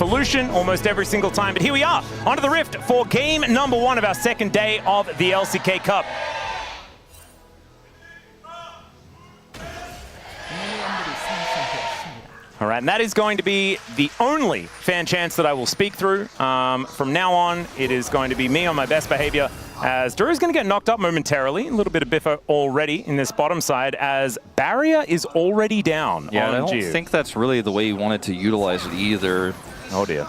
pollution almost every single time. But here we are, onto the Rift for game number 1 of our second day of the LCK Cup. All right, and that is going to be the only fan chants that I will speak through. From now on, it is going to be me on my best behavior, as Duro's going to get knocked up momentarily. A little bit of biffo already in this bottom side, as barrier is already down. Yeah, on I don't Jiwoo. think that's really the way you wanted to utilize it either. Oh dear.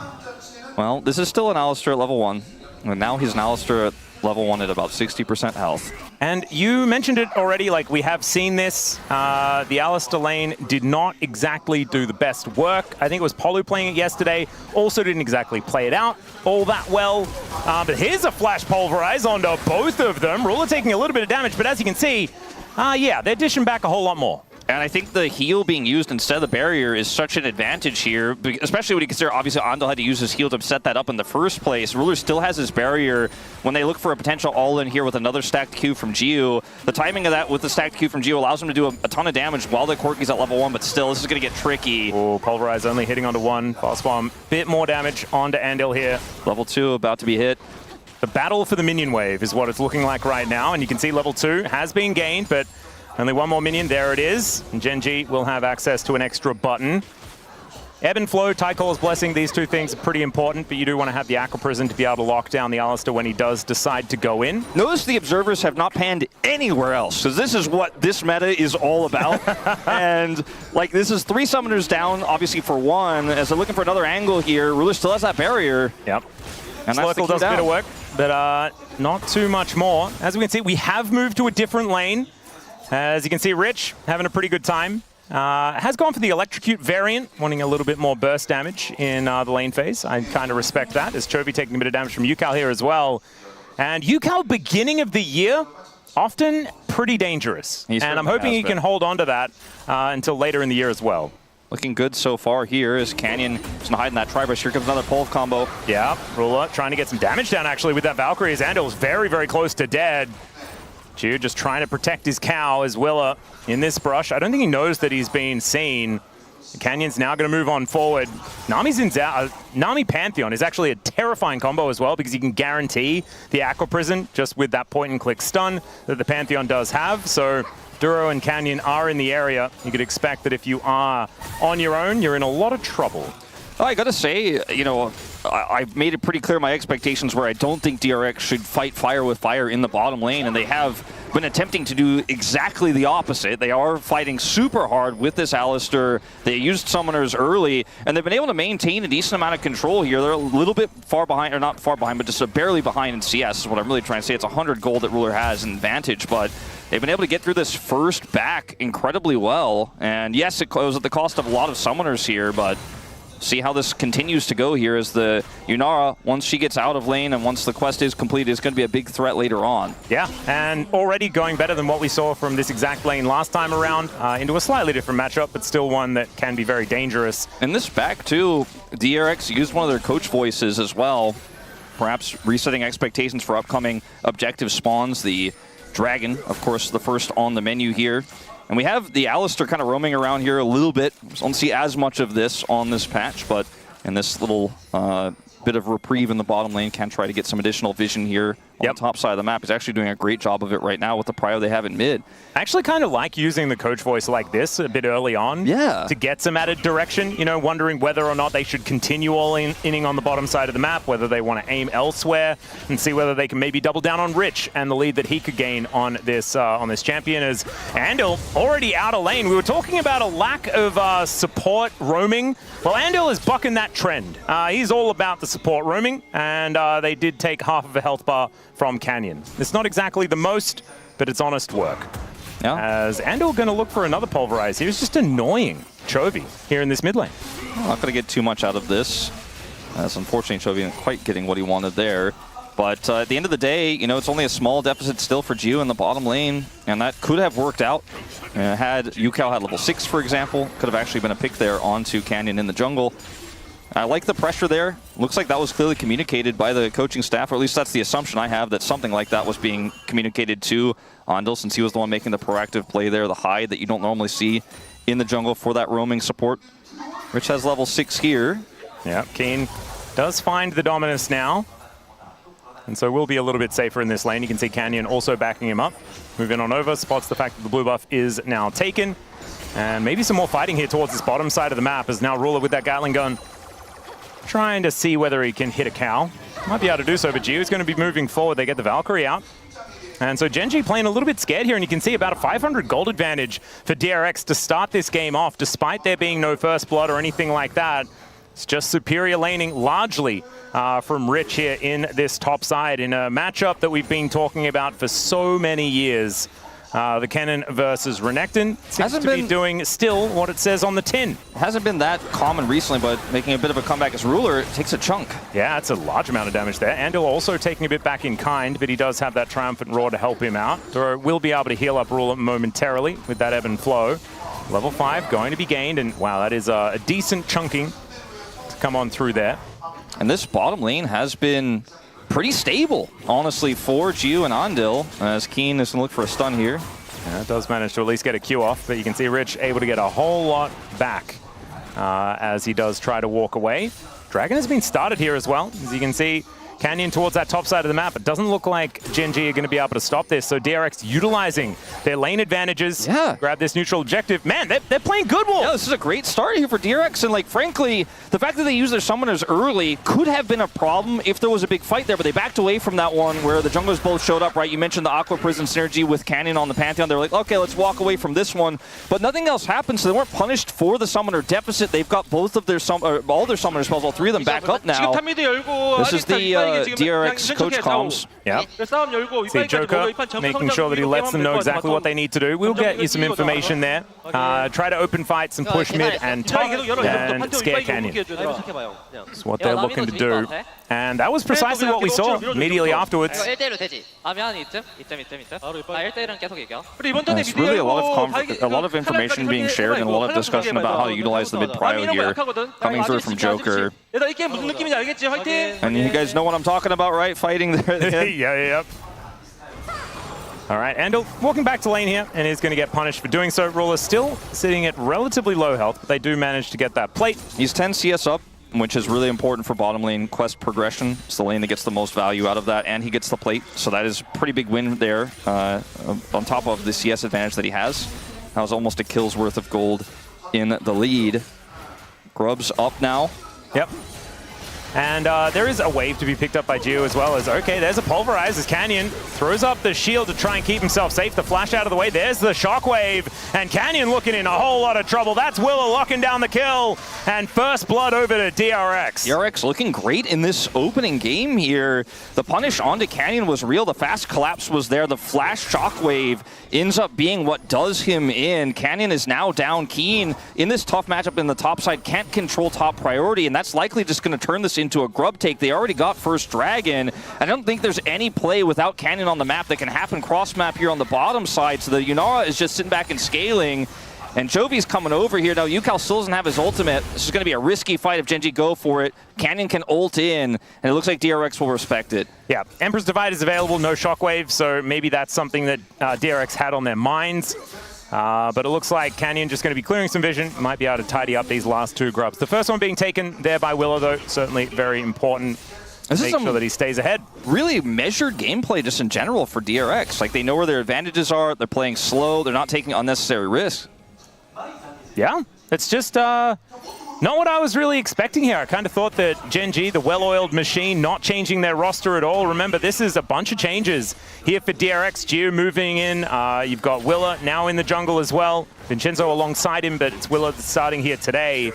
Well, this is still an Alistar at level 1, and now he's an Alistar at level 1 at about 60% health. And you mentioned it already, like we have seen this. The Alistar lane did not exactly do the best work. I think it was Polu playing it yesterday. Also didn't exactly play it out all that well. But here's a flash pulverize onto both of them. Ruler taking a little bit of damage, but as you can see, yeah, they're dishing back a whole lot more. And I think the heal being used instead of the barrier is such an advantage here, especially when you consider, obviously, Andil had to use his heal to set that up in the first place. Ruler still has his barrier. When they look for a potential all-in here with another stacked Q from Jiwoo, the timing of that with the stacked Q from Jiwoo allows him to do a ton of damage while the Corki's at level 1, but still, this is going to get tricky. Oh, pulverize only hitting onto 1. Fast bomb, bit more damage onto Andil here. Level 2 about to be hit. The battle for the minion wave is what it's looking like right now, and you can see level 2 has been gained, but only one more minion, there it is. And Gen.G will have access to an extra button. Ebb and flow, Tycall's blessing, these two things are pretty important, but you do want to have the Aqua Prison to be able to lock down the Alistar when he does decide to go in. Notice the observers have not panned anywhere else, because this is what this meta is all about. And like, this is 3 summoners down, obviously for 1, as they're looking for another angle here. Ruler still has that barrier. Yep. And that's the does a bit of work, but not too much more. As we can see, we have moved to a different lane. As you can see, Rich having a pretty good time. Has gone for the Electrocute variant, wanting a little bit more burst damage in the lane phase. I kind of respect that, as Chovy taking a bit of damage from Ucal here as well. And Ucal, beginning of the year, often pretty dangerous. And I'm hoping he can hold on to that until later in the year as well. Looking good so far here as Canyon is going to hide in that tri-brush. Here comes another pulve combo. Yeah, Ruler trying to get some damage down actually with that Valkyrie, as Andil is very, very close to dead. Jiwoo just trying to protect his cow as Willa in this brush. I don't think he knows that he's being seen. Canyon's now going to move on forward. Nami Xin Zhao, Nami Pantheon is actually a terrifying combo as well, because you can guarantee the Aqua Prison just with that point-and-click stun that the Pantheon does have. So Duro and Canyon are in the area. You could expect that if you are on your own, you're in a lot of trouble. I gotta say, you know, I've made it pretty clear my expectations where I don't think Drx should fight fire with fire in the bottom lane, and they have been attempting to do exactly the opposite. They are fighting super hard with this Alistar. They used summoners early, and they've been able to maintain a decent amount of control here. They're a little bit far behind, or not far behind, but just barely behind in CS is what I'm really trying to say. It's 100 gold that Ruler has in advantage, but they've been able to get through this first back incredibly well. And yes, it goes at the cost of a lot of summoners here, but see how this continues to go here as the Yunara, once she gets out of lane and once the quest is complete, is going to be a big threat later on. Yeah, and already going better than what we saw from this exact lane last time around, into a slightly different matchup, but still one that can be very dangerous. In this back too, Drx used one of their coach voices as well, perhaps resetting expectations for upcoming objective spawns. The Dragon, of course, the first on the menu here. And we have the Alistar kind of roaming around here a little bit. Don't see as much of this on this patch, but in this little bit of reprieve in the bottom lane, can try to get some additional vision here on the top side of the map. He's actually doing a great job of it right now with the prio they have in mid. I actually kind of like using the coach voice like this a bit early on to get some added direction, you know, wondering whether or not they should continue all-inning on the bottom side of the map, whether they want to aim elsewhere and see whether they can maybe double down on Rich and the lead that he could gain on this champion. As Andil already out of lane. We were talking about a lack of support roaming. Well, Andil is bucking that trend. He's all about the support roaming, and they did take half of a health bar from Canyon. It's not exactly the most, but it's honest work. Yeah. As Andil going to look for another pulverize. He was just annoying Chovy here in this mid lane. I'm not going to get too much out of this, as unfortunately Chovy isn't quite getting what he wanted there. But at the end of the day, you know, it's only a small deficit still for Jiwoo in the bottom lane, and that could have worked out. Had Ucal had level 6, for example, could have actually been a pick there onto Canyon in the jungle. I like the pressure there. Looks like that was clearly communicated by the coaching staff, or at least that's the assumption I have, that something like that was being communicated to Andil, since he was the one making the proactive play there, the hide that you don't normally see in the jungle for that roaming support. Rich has level 6 here. Yeah, Kiin does find the Dominus now. And so we'll be a little bit safer in this lane. You can see Canyon also backing him up. Moving on over, spots the fact that the blue buff is now taken. And maybe some more fighting here towards this bottom side of the map as now Ruler with that Gatling gun trying to see whether he can hit a cow. Might be able to do so, but Jiwoo's going to be moving forward. They get the Valkyrie out. And so Gen.G playing a little bit scared here, and you can see about a 500 gold advantage for Drx to start this game off, despite there being no first blood or anything like that. It's just superior laning largely from Rich here in this top side in a matchup that we've been talking about for so many years. The Kennen versus Renekton seems to be doing still what it says on the tin. Hasn't been that common recently, but making a bit of a comeback as Ruler takes a chunk. Yeah, it's a large amount of damage there. Andil also taking a bit back in kind, but he does have that Triumphant Roar to help him out. Duro will be able to heal up Ruler momentarily with that ebb and flow. Level 5 going to be gained, and wow, that is a decent chunking to come on through there. And this bottom lane has been pretty stable, honestly, for Jiwoo and Andil, as Kiin is going to look for a stun here. Yeah, it does manage to at least get a Q off, but you can see Rich able to get a whole lot back as he does try to walk away. Dragon has been started here as well, as you can see. Canyon towards that top side of the map. It doesn't look like Gen.G are going to be able to stop this, so Drx utilizing their lane advantages. Yeah. Grab this neutral objective. Man, they're playing good wolf. Yeah, this is a great start here for Drx, and like frankly, the fact that they used their summoners early could have been a problem if there was a big fight there, but they backed away from that one where the junglers both showed up, right? You mentioned the Aqua Prison synergy with Canyon on the Pantheon. They were like, okay, let's walk away from this one, but nothing else happened, so they weren't punished for the summoner deficit. They've got both of their all their summoner spells, all three of them back up now. This is the Drx coach comms. Yeah. See Joker making sure that he lets them know exactly what they need to do. We'll get you some information there. Try to open fights and push mid and top and scare Canyon. That's what they're looking to do. And that was precisely what we saw immediately afterwards. It's really a lot of information being shared and a lot of discussion about how to utilize the mid prio here coming through from Joker. And you guys know what I'm talking about, right? Fighting there. Yeah. All right, Andil walking back to lane here and is going to get punished for doing so. Ruler still sitting at relatively low health, but they do manage to get that plate. He's 10 CS up, which is really important for bottom lane quest progression. It's the lane that gets the most value out of that, and he gets the plate, so that is a pretty big win there on top of the CS advantage that he has. That was almost a kill's worth of gold in the lead. Grub's up now. Yep. And there is a wave to be picked up by Jiwoo as well as, okay, there's a Pulverize as Canyon throws up the shield to try and keep himself safe. The flash out of the way, there's the Shockwave, and Canyon looking in a whole lot of trouble. That's Willa locking down the kill, and first blood over to Drx. Drx looking great in this opening game here. The punish onto Canyon was real. The fast collapse was there. The flash Shockwave ends up being what does him in. Canyon is now down. Kiin in this tough matchup in the top side can't control top priority, and that's likely just going to turn this into a grub take. They already got first dragon. I don't think there's any play without Canyon on the map that can happen cross map here on the bottom side. So the Yunara is just sitting back and scaling. And Chovy's coming over here. Now, Ucal still doesn't have his ultimate. This is going to be a risky fight if Gen.G go for it. Canyon can ult in, and it looks like Drx will respect it. Yeah, Emperor's Divide is available, no Shockwave, so maybe that's something that Drx had on their minds. But it looks like Canyon just going to be clearing some vision. Might be able to tidy up these last two grubs. The first one being taken there by Willow, though, certainly very important. Make sure that he stays ahead. Really measured gameplay just in general for Drx. Like, they know where their advantages are. They're playing slow. They're not taking unnecessary risks. Yeah, it's just not what I was really expecting here. I kind of thought that Gen.G, the well-oiled machine, not changing their roster at all. Remember, this is a bunch of changes here for Drx. Jiwoo moving in. You've got Willa now in the jungle as well. Vincenzo alongside him, but it's Willa starting here today.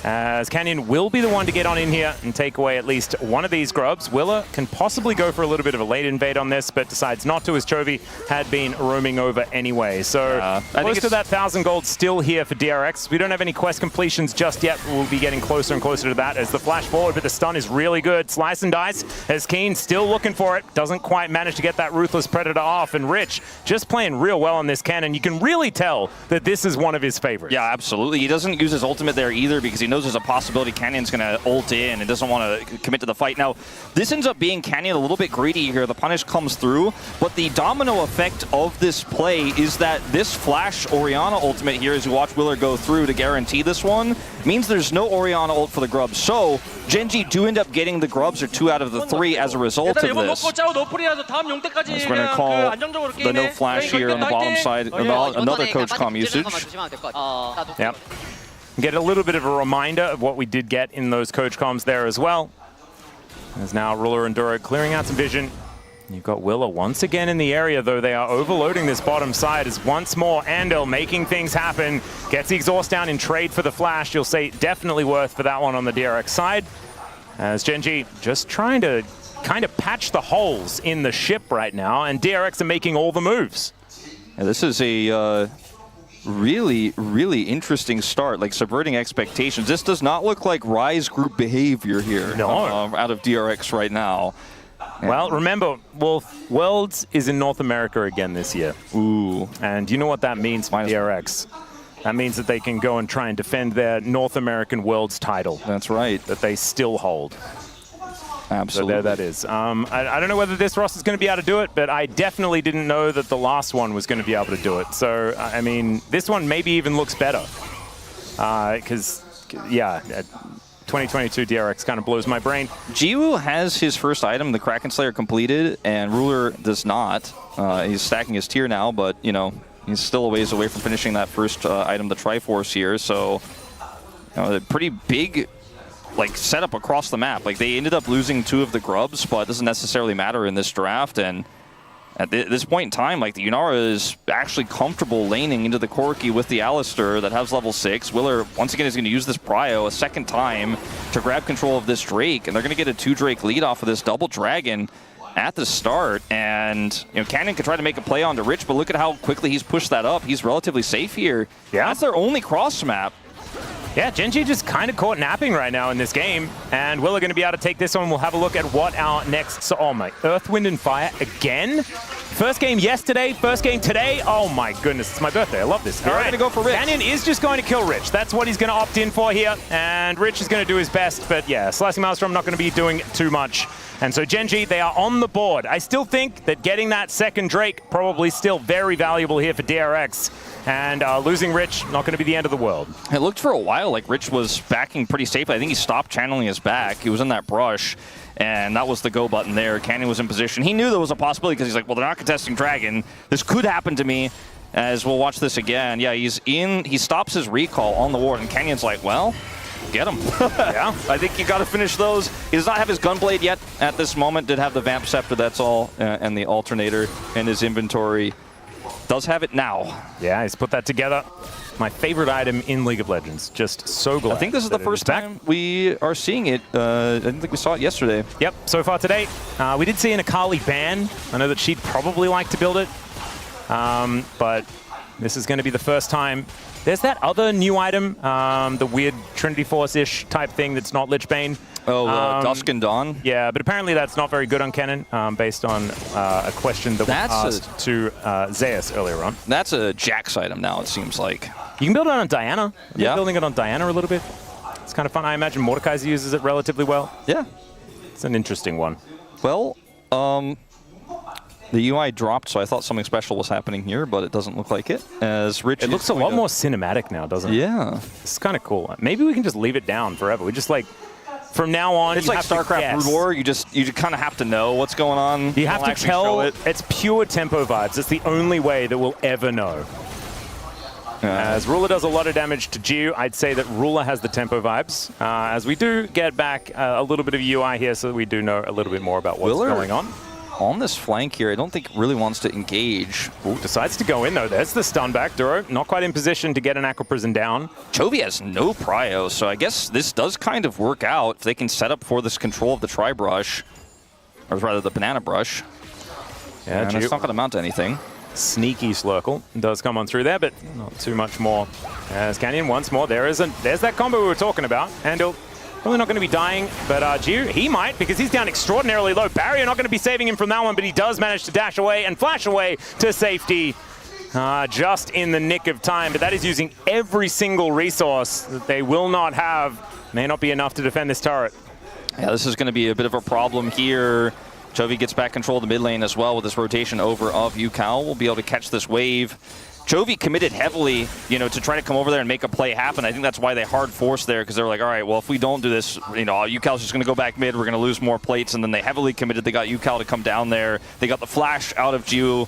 As Canyon will be the one to get on in here and take away at least one of these grubs. Willa can possibly go for a little bit of a late invade on this, but decides not to as Chovy had been roaming over anyway. So close to that 1,000 gold still here for Drx. We don't have any quest completions just yet. We'll be getting closer and closer to that as the flash forward, but the stun is really good. Slice and dice as Kiin still looking for it. Doesn't quite manage to get that Ruthless Predator off, and Rich just playing real well on this cannon. You can really tell that this is one of his favorites. Yeah, absolutely. He doesn't use his ultimate there either because he knows there's a possibility Cannon's going to ult in and doesn't want to commit to the fight. Now, this ends up being Canyon a little bit greedy here. The punish comes through, but the domino effect of this play is that this flash Orianna ultimate here, as you watch Willer go through to guarantee this one, means there's no Orianna ult for the Grubs. So, Gen.G do end up getting the Grubs, or 2 out of the 3 as a result of this. So we're going to call the no flash here on the bottom side. Another Coach Com usage. Yep. Get a little bit of a reminder of what we did get in those Coach Comms there as well. As now Ruler and Duro clearing out some vision. You've got Willa once again in the area, though they are overloading this bottom side as once more Andil making things happen. Gets the exhaust down in trade for the flash. You'll say definitely worth for that one on the DRX side. As Gen.G just trying to kind of patch the holes in the ship right now, and DRX are making all the moves. Yeah, this is a really, really interesting start, like subverting expectations. This does not look like Rise group behavior here. No. Out of DRX right now. Well, remember, Worlds is in North America again this year. Ooh. And you know what that means for DRX? That means that they can go and try and defend their North American Worlds title. That's right. That they still hold. Absolutely. So there that is. I don't know whether this roster is going to be able to do it, but I definitely didn't know that the last one was going to be able to do it. So, I mean, this one maybe even looks better. Because, yeah, 2022 DRX kind of blows my brain. Jiwoo has his first item, the Kraken Slayer, completed, and Ruler does not. He's stacking his tier now, but, you know, he's still a ways away from finishing that first item, the Triforce here. So, you know, a pretty big like setup across the map. Like they ended up losing 2 of the Grubs, but it doesn't necessarily matter in this draft. And at this point in time, like the Yunara is actually comfortable laning into the Corki with the Alistar that has level 6. Willer, once again, is going to use this Prio a second time to grab control of this Drake, and they're going to get a 2 Drake lead off of this double Dragon at the start. And, you know, Cannon could try to make a play onto Rich, but look at how quickly he's pushed that up. He's relatively safe here. Yeah. That's their only cross map. Yeah, Gen.G just kind of caught napping right now in this game, and Willa going to be able to take this one. We'll have a look at what our next... So, oh my, Earth, Wind, and Fire again? First game yesterday, first game today. Oh my goodness, it's my birthday. I love this. All right, going to go for Rich. Canyon is just going to kill Rich. That's what he's going to opt in for here, and Rich is going to do his best. But yeah, Slicing Maelstrom not going to be doing too much. And so Gen.G, they are on the board. I still think that getting that second Drake probably still very valuable here for DRX. And losing Rich, not going to be the end of the world. It looked for a while like Rich was backing pretty safely. I think he stopped channeling his back. He was in that brush, and that was the go button there. Canyon was in position. He knew there was a possibility because he's like, well, they're not contesting Dragon. This could happen to me, as we'll watch this again. Yeah, he's in. He stops his recall on the ward, and Canyon's like, well, get him. Yeah. I think you got to finish those. He does not have his Gunblade yet at this moment. Did have the Vamp Scepter, that's all, and the Alternator in his inventory. Does have it now. Yeah, he's put that together. My favorite item in League of Legends. Just so glad. I think this is the first time we are seeing it. I didn't think we saw it yesterday. Yep, so far today. We did see an Akali ban. I know that she'd probably like to build it. But this is going to be the first time. There's that other new item, the weird Trinity Force-ish type thing that's not Lichbane. Oh, Dusk and Dawn? Yeah, but apparently that's not very good on Kennen, based on a question that was asked to Zayce earlier on. That's a Jax item now, it seems like. You can build it on Diana. Yeah. Building it on Diana a little bit. It's kind of fun. I imagine Mordekaiser uses it relatively well. Yeah. It's an interesting one. Well, the UI dropped, so I thought something special was happening here, but it doesn't look like it. As Rich, it looks a lot more cinematic now, doesn't it? Yeah. It's kind of cool. Maybe we can just leave it down forever. We just like, from now on, it's like StarCraft Brood War. You kind of have to know what's going on. You have to tell it's pure tempo vibes. It's the only way that we'll ever know. As Ruler does a lot of damage to Jiwoo, I'd say that Ruler has the tempo vibes. As we do get back a little bit of UI here, so we do know a little bit more about what's going on. On this flank here, I don't think really wants to engage. Ooh, decides to go in though. There's the stun back. Duro not quite in position to get an Aqua Prison down. Chovy has no prio, so I guess this does kind of work out if they can set up for this control of the Tri-Brush, or rather the Banana Brush. Yeah, and it's not going to amount to anything. Sneaky Slurkle does come on through there, but not too much more. As Canyon once more, there's that combo we were talking about. Andil probably not going to be dying, but Jiwoo, he might, because he's down extraordinarily low. Barrier not going to be saving him from that one, but he does manage to dash away and flash away to safety. just in the nick of time, but that is using every single resource that they will not have. May not be enough to defend this turret. Yeah, this is going to be a bit of a problem here. Chovy gets back control of the mid lane as well with this rotation over of Ucal. We'll be able to catch this wave. Chovy committed heavily, to try to come over there and make a play happen. I think that's why they hard forced there, because they're like, all right, well, if we don't do this, Ucal's just going to go back mid. We're going to lose more plates. And then they heavily committed. They got Ucal to come down there. They got the flash out of Jiwoo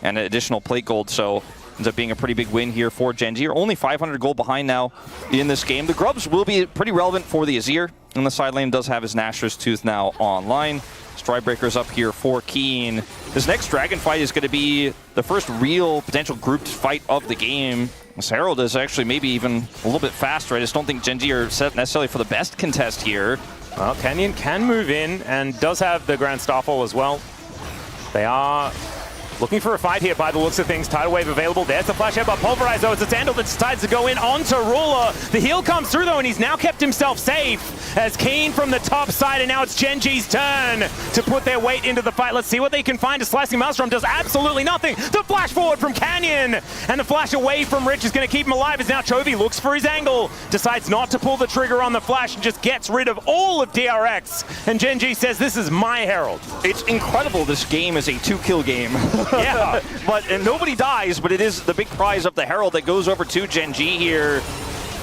and an additional plate gold. So ends up being a pretty big win here for Gen.G. You're only 500 gold behind now in this game. The grubs will be pretty relevant for the Azir. And the side lane does have his Nashor's Tooth now online. Strybreaker's up here for Kiin. This next dragon fight is going to be the first real potential grouped fight of the game. This Herald is actually maybe even a little bit faster. I just don't think Gen.G are set necessarily for the best contest here. Well, Kennen can move in and does have the Grand Starfall as well. They are looking for a fight here by the looks of things. Tidal Wave available. There's the flash out by Pulverize, though. It's Andil that decides to go in onto Ruler. The heal comes through, though, and he's now kept himself safe as Kiin from the top side, and now it's Gen.G's turn to put their weight into the fight. Let's see what they can find. A Slicing Maelstrom does absolutely nothing. The flash forward from Kennen, and the flash away from Rich is going to keep him alive as now Chovy looks for his angle, decides not to pull the trigger on the flash, and just gets rid of all of Drx. And Gen.G says, this is my Herald. It's incredible this game is a 2-kill game. Yeah, and nobody dies, but it is the big prize of the Herald that goes over to Gen.G here.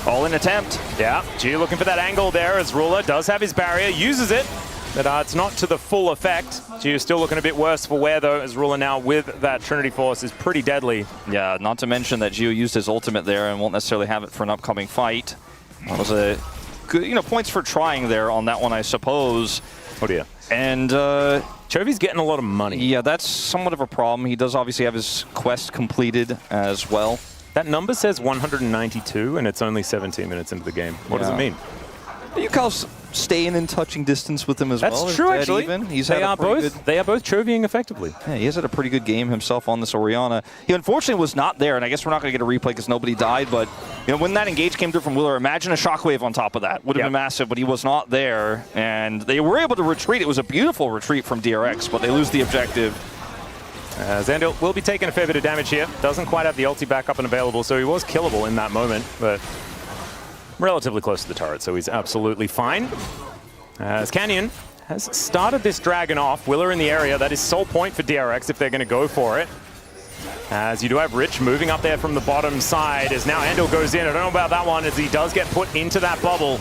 All in attempt. Yeah, G looking for that angle there as Ruler does have his barrier, uses it, but it's not to the full effect. G is still looking a bit worse for wear, though, as Ruler now with that Trinity Force is pretty deadly. Yeah, not to mention that Jiwoo used his ultimate there and won't necessarily have it for an upcoming fight. That was a good, points for trying there on that one, I suppose. Oh dear. And Chovy's getting a lot of money. Yeah, that's somewhat of a problem. He does obviously have his quest completed as well. That number says 192, and it's only 17 minutes into the game. What does it mean? Ucal's staying in touching distance with him as well. That's true, actually. They are both Chovying effectively. Yeah, he has had a pretty good game himself on this Orianna. He unfortunately was not there, and I guess we're not going to get a replay because nobody died, but when that engage came through from Wheeler, imagine a shockwave on top of that. Would have been massive, but he was not there, and they were able to retreat. It was a beautiful retreat from Drx, but they lose the objective. Andil will be taking a fair bit of damage here. Doesn't quite have the ulti back up and available, so he was killable in that moment, but relatively close to the turret, so he's absolutely fine. As Kennen has started this dragon off, Willer in the area. That is sole point for Drx if they're going to go for it. As you do have Rich moving up there from the bottom side, as now Andil goes in. I don't know about that one, as he does get put into that bubble.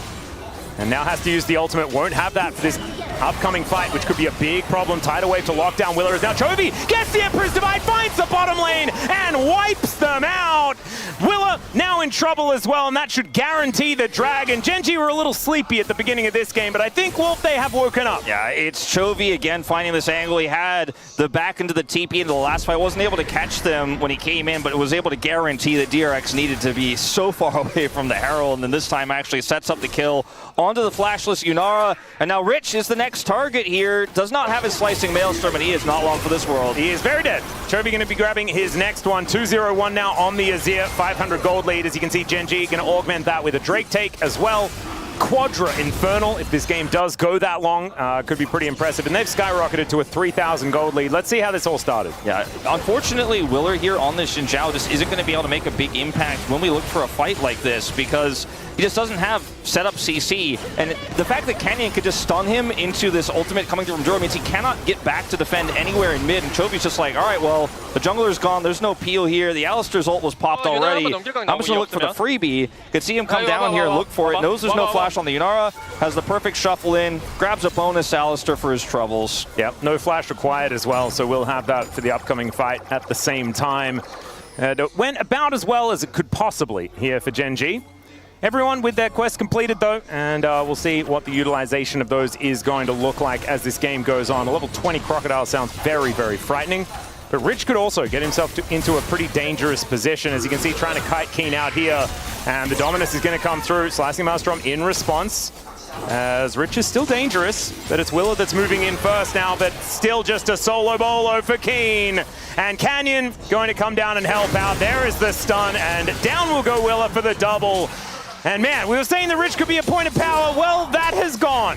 And now has to use the ultimate. Won't have that for this upcoming fight, which could be a big problem. Tidal Wave to lock down Willer as now Chovy gets the Emperor's Divide, finds the bottom lane, and wipes them out. Willer now in trouble as well, and that should guarantee the Dragon. Gen.G were a little sleepy at the beginning of this game, but I think, Wolf, they have woken up. Yeah, it's Chovy again finding this angle. He had the back into the TP into the last fight. Wasn't able to catch them when he came in, but was able to guarantee that Drx needed to be so far away from the Herald, and then this time actually sets up the kill onto the flashless Yunara. And now Rich is the next target here. Does not have his Slicing Maelstrom, and he is not long for this world. He is very dead. Chovy going to be grabbing his next one. 2-0-1 now on the Azir. 500 gold lead. As you can see, Gen.G going to augment that with a Drake take as well. Quadra Infernal, if this game does go that long, could be pretty impressive. And they've skyrocketed to a 3,000 gold lead. Let's see how this all started. Yeah, unfortunately, Willer here on this Xin Zhao just isn't going to be able to make a big impact when we look for a fight like this, because he just doesn't have setup CC. And the fact that Kennen could just stun him into this ultimate coming through from Duro means he cannot get back to defend anywhere in mid. And Chovy's just like, all right, well, the jungler's gone. There's no peel here. The Alistar's ult was popped already. I'm just going to look for the freebie. Could see him come down here, look for it. Knows there's no flash on the Yunara. Has the perfect shuffle in. Grabs a bonus Alistar for his troubles. Yep, no flash required as well. So we'll have that for the upcoming fight at the same time. It went about as well as it could possibly here for Gen.G. Everyone with their quest completed, though, and we'll see what the utilization of those is going to look like as this game goes on. A level 20 Crocodile sounds very, very frightening, but Rich could also get himself into a pretty dangerous position. As you can see, trying to kite Kiin out here, and the Dominus is going to come through. Slicing Maelstrom in response, as Rich is still dangerous, but it's Willer that's moving in first now, but still just a solo bolo for Kiin. And Kennen going to come down and help out. There is the stun, and down will go Willer for the double. And man, we were saying the Rich could be a point of power. Well, that has gone.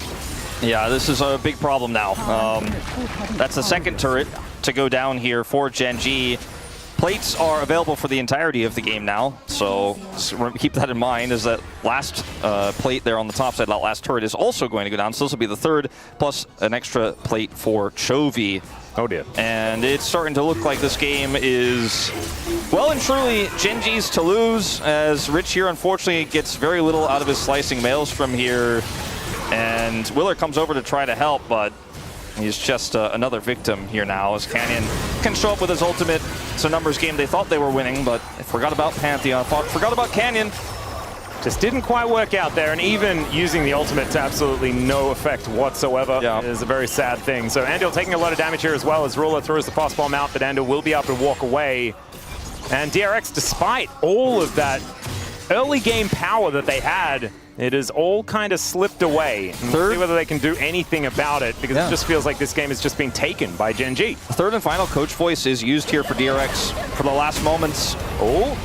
Yeah, this is a big problem now. That's the second turret to go down here for Gen.G. plates are available for the entirety of the game now, so keep that in mind, as that last plate there on the top side, that last turret is also going to go down. So this will be the third, plus an extra plate for Chovy. Oh dear. And it's starting to look like this game is well and truly Gen.G's to lose, as Rich here unfortunately gets very little out of his slicing mails from here. And Willer comes over to try to help, but he's just another victim here now, as Kennen can show up with his ultimate. It's a numbers game. They thought they were winning, but they forgot about Pantheon, forgot about Kennen. Just didn't quite work out there, and even using the ultimate to absolutely no effect whatsoever is a very sad thing. So Andil taking a lot of damage here as well, as Ruler throws the fast bomb out, but Andil will be able to walk away. And Drx, despite all of that early game power that they had, it is all kind of slipped away. We'll see whether they can do anything about it, because it just feels like this game has just been taken by Gen.G. Third and final coach voice is used here for Drx for the last moments. Oh.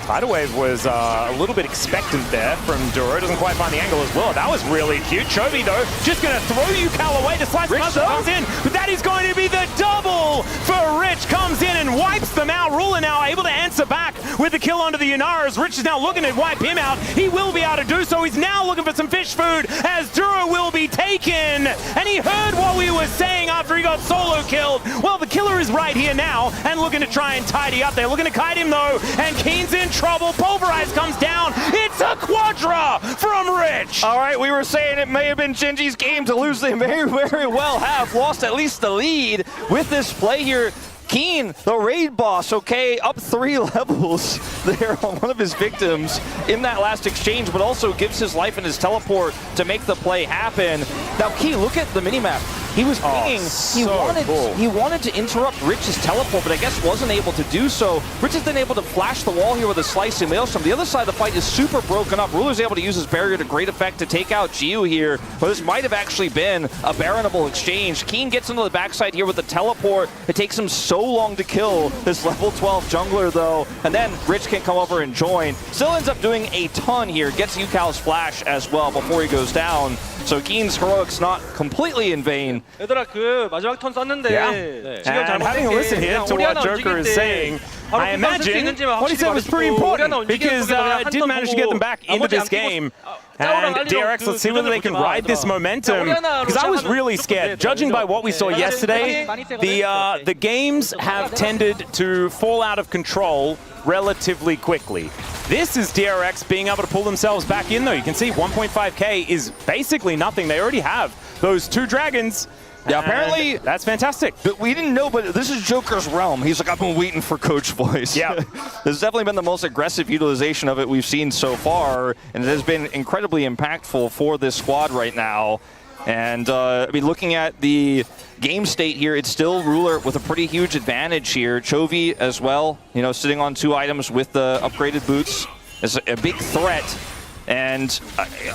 Tidal Wave was a little bit expectant there from Duro. Doesn't quite find the angle as well. That was really cute. Chovy, though, just going to throw Ucal away. The slice comes in, but that is going to be the double for Rich. Comes in and wipes them out. Ruler now able to answer back with the kill onto the Yunaras. Rich is now looking to wipe him out. He will be able to do so. He's now looking for some fish food, as Duro will be taken. And he heard what we were saying after he got solo killed. Well, the killer is right here now and looking to try and tidy up. They're looking to kite him, though, and Kiin's in trouble. Pulverize comes down. It's a quadra from Rich. All right, we were saying it may have been Gen.G's game to lose. They very, very well have lost at least the lead with this play here. Kiin, the raid boss, okay, up 3 levels there on one of his victims in that last exchange, but also gives his life and his teleport to make the play happen. Now, Kiin, look at the minimap. He was pinging. He wanted to interrupt Rich's teleport, but I guess wasn't able to do so. Rich has been able to flash the wall here with a slicing maelstrom. The other side of the fight is super broken up. Ruler's able to use his barrier to great effect to take out Jiwoo here, but this might have actually been a Baronable exchange. Kiin gets into the backside here with the teleport. It takes him so long to kill this level 12 jungler, though, and then Rich can come over and join. Still ends up doing a ton here. Gets Ucal's flash as well before he goes down. So Kiin's heroics not completely in vain. 얘들아 그 마지막 턴 썼는데 And having a listen here to what Joker is saying, I imagine what he said was pretty important, because it did manage to get them back into this game. And Drx, let's see whether they can ride this momentum, because I was really scared. Judging by what we saw yesterday, the games have tended to fall out of control relatively quickly. This is Drx being able to pull themselves back in, though. You can see 1.5k is basically nothing. They already have those 2 dragons. Yeah, apparently that's fantastic. But we didn't know, but this is Joker's realm. He's like, I've been waiting for coach voice. Yeah. This has definitely been the most aggressive utilization of it we've seen so far, and it has been incredibly impactful for this squad right now. And I mean, looking at the game state here, it's still Ruler with a pretty huge advantage here. Chovy as well, you know, sitting on 2 items with the upgraded boots is a big threat. And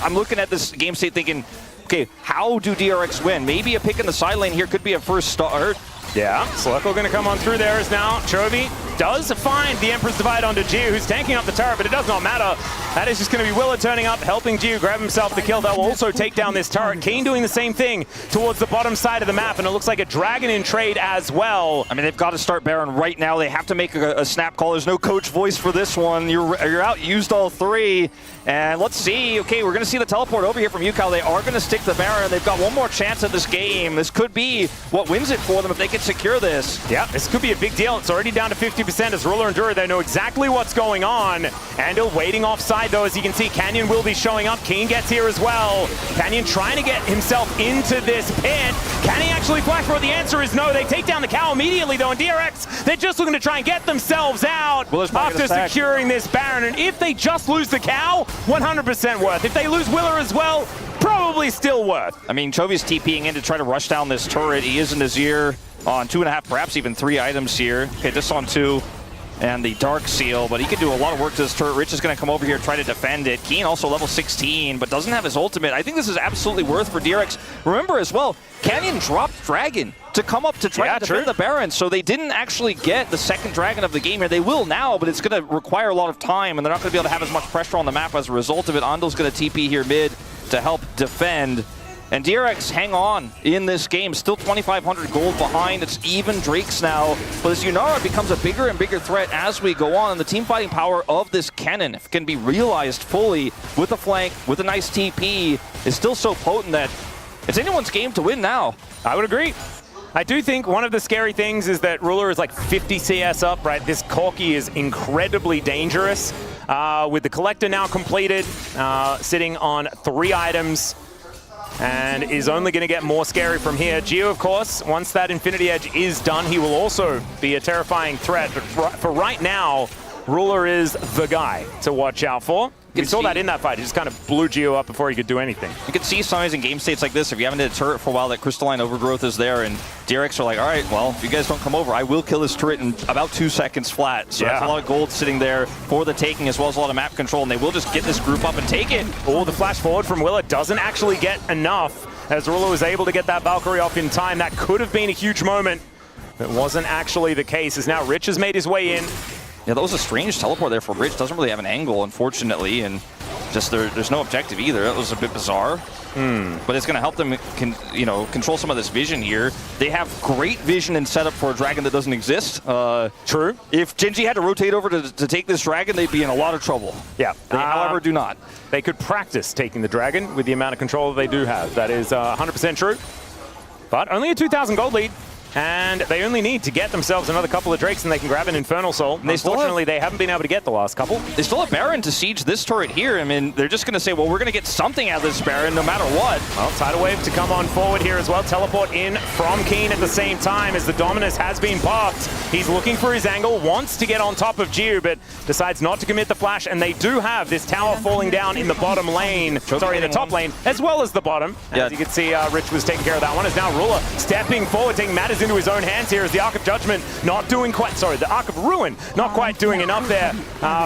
I'm looking at this game state thinking, okay, how do Drx win? Maybe a pick in the side lane here could be a first start. Yeah, Lck going to come on through there as now Chovy does find the Emperor's Divide onto Jiwoo, who's tanking up the turret, but it does not matter. That is just going to be Willer turning up, helping Jiwoo grab himself the kill. That will also take down this turret. Kiin doing the same thing towards the bottom side of the map, and it looks like a dragon in trade as well. I mean, they've got to start Baron right now. They have to make a snap call. There's no coach voice for this one. You're out, used all 3. And let's see. Okay, we're going to see the teleport over here from Ucal. They are going to stick the Baron. They've got one more chance at this game. This could be what wins it for them if they can secure this. Yeah, this could be a big deal. It's already down to 50% as Ruler and Duro, they know exactly what's going on. Andil waiting offside, though, as you can see. Kennen will be showing up. Kiin gets here as well. Kennen trying to get himself into this pit. Can he actually flash for it? The answer is no. They take down the cow immediately, though, and Drx, they're just looking to try and get themselves out after securing this Baron. And if they just lose the cow, 100% worth. If they lose Willer as well, probably still worth. I mean, Chovy's TPing in to try to rush down this turret. He is in Azir on 2.5, perhaps even 3 items here. Okay, this on 2. And the Dark Seal, but he can do a lot of work to this turret. Rich is going to come over here and try to defend it. Kiin also level 16, but doesn't have his ultimate. I think this is absolutely worth for Drx. Remember as well, Kennen dropped Dragon to come up to try to defend the Baron, so they didn't actually get the second Dragon of the game here. They will now, but it's going to require a lot of time, and they're not going to be able to have as much pressure on the map as a result of it. Andil's going to TP here mid to help defend. And Drx hang on in this game, still 2,500 gold behind. It's even Drakes now, but this Yunara becomes a bigger and bigger threat as we go on. And the team fighting power of this Kennen, if it can be realized fully with a flank, with a nice TP, is still so potent that it's anyone's game to win now. I would agree. I do think one of the scary things is that Ruler is like 50 CS up, right? This Corki is incredibly dangerous. With the Collector now completed, sitting on 3 items, and is only going to get more scary from here. Jiwoo, of course, once that Infinity Edge is done, he will also be a terrifying threat. But for right now, Ruler is the guy to watch out for. We saw that in that fight. He just kind of blew Jiwoo up before he could do anything. You can see sometimes in game states like this, if you haven't hit a turret for a while, that crystalline overgrowth is there, and Drx are like, all right, well, if you guys don't come over, I will kill this turret in about 2 seconds flat. So that's a lot of gold sitting there for the taking, as well as a lot of map control, and they will just get this group up and take it. Oh, the flash forward from Willa doesn't actually get enough, as Ruler was able to get that Valkyrie off in time. That could have been a huge moment. It wasn't actually the case, as now Rich has made his way in. Yeah, that was a strange teleport there for Rich. Doesn't really have an angle, unfortunately, and just there's no objective either. That was a bit bizarre. But it's going to help them control some of this vision here. They have great vision and setup for a dragon that doesn't exist. True. If Gen.G had to rotate over to take this dragon, they'd be in a lot of trouble. Yeah. They, however, do not. They could practice taking the dragon with the amount of control that they do have. That is 100% true. But only a 2,000 gold lead. And they only need to get themselves another couple of Drakes and they can grab an Infernal Soul. Unfortunately, they haven't been able to get the last couple. They still have Baron to siege this turret here. I mean, they're just going to say, well, we're going to get something out of this Baron no matter what. Well, Tidal Wave to come on forward here as well. Teleport in from Kiin at the same time as the Dominus has been popped. He's looking for his angle, wants to get on top of Jiwoo, but decides not to commit the flash. And they do have this tower falling down in the bottom lane, sorry, in the top lane, as well as the bottom. As you can see, Rich was taking care of that one. As now Ruler stepping forward, taking matters into his own hands here. As the Arc of Judgment not doing quite, sorry, the Arc of Ruin not quite doing enough there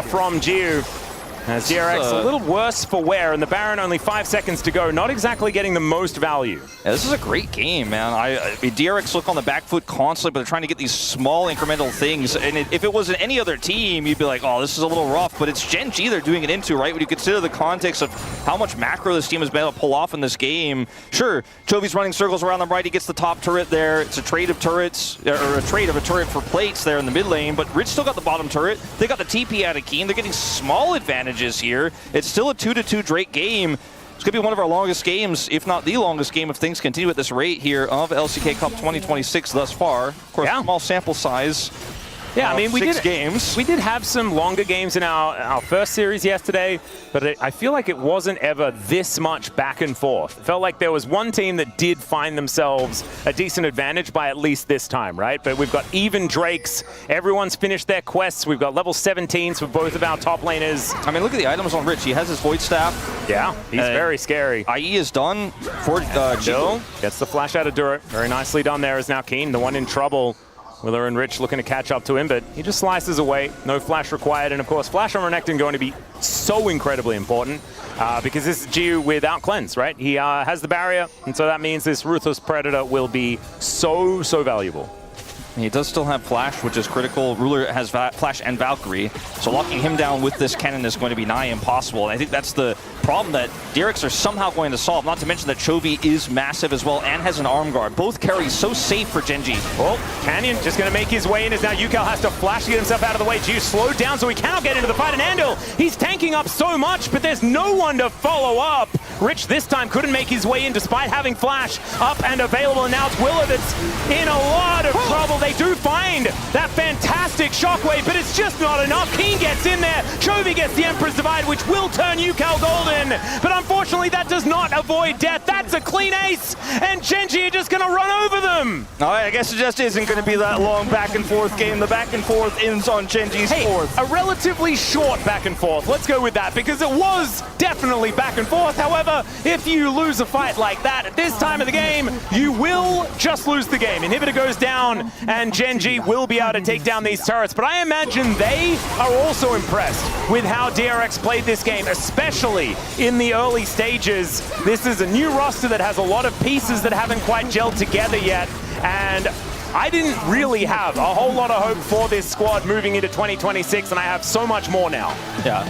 from Jiwoo. As Drx a little worse for wear, and the Baron only 5 seconds to go, not exactly getting the most value. Yeah, this is a great game, man. I mean, Drx look on the back foot constantly, but they're trying to get these small incremental things. And if it was any other team, you'd be like, oh, this is a little rough. But it's Gen.G they're doing it into, right? When you consider the context of how much macro this team has been able to pull off in this game. Sure, Chovy's running circles around them right. He gets the top turret there. It's a trade of turrets, or a trade of a turret for plates there in the mid lane. But Rich still got the bottom turret. They got the TP out of Kiin. They're getting small advantages here. It's still a 2-2 Drake game. It's going to be one of our longest games, if not the longest game, if things continue at this rate here of LCK Cup 2026 thus far. Of course, small sample size. Yeah, I mean, we did have some longer games in our first series yesterday, but I feel like it wasn't ever this much back and forth. It felt like there was one team that did find themselves a decent advantage by at least this time, right? But we've got even Drakes. Everyone's finished their quests. We've got level 17s for both of our top laners. I mean, look at the items on Rich. He has his Void Staff. Yeah, he's very scary. IE is done for Jill. Gets the flash out of Duro. Very nicely done there is now Kiin, the one in trouble. Willer and Rich looking to catch up to him, but he just slices away. No flash required. And of course, flash on Renekton going to be so incredibly important because this is Jiwoo without cleanse, right? He has the barrier, and so that means this Ruthless Predator will be so valuable. He does still have Flash, which is critical. Ruler has Flash and Valkyrie, so locking him down with this Kennen is going to be nigh impossible. And I think that's the problem that Drx are somehow going to solve, not to mention that Chovy is massive as well and has an arm guard. Both carries so safe for Gen.G. Well, Pantheon just going to make his way in as now Ucal has to flash to get himself out of the way. Jiwoo slowed down so he cannot get into the fight. And Andil, he's tanking up so much, but there's no one to follow up. Rich this time couldn't make his way in despite having Flash up and available, and now it's Willa that's in a lot of trouble. They do find that fantastic shockwave, but it's just not enough. Kiin gets in there. Chovy gets the Emperor's Divide, which will turn Ucal golden, but unfortunately that does not avoid death. That's a clean ace, and Gen.G are just going to run over them. All right, I guess it just isn't going to be that long back and forth game. The back and forth ends on Gen.G's fourth. A relatively short back and forth. Let's go with that, because it was definitely back and forth. However, if you lose a fight like that at this time of the game, you will just lose the game. Inhibitor goes down, and Gen.G will be able to take down these turrets. But I imagine they are also impressed with how Drx played this game, especially in the early stages. This is a new roster that has a lot of pieces that haven't quite gelled together yet, and I didn't really have a whole lot of hope for this squad moving into 2026, and I have so much more now. Yeah.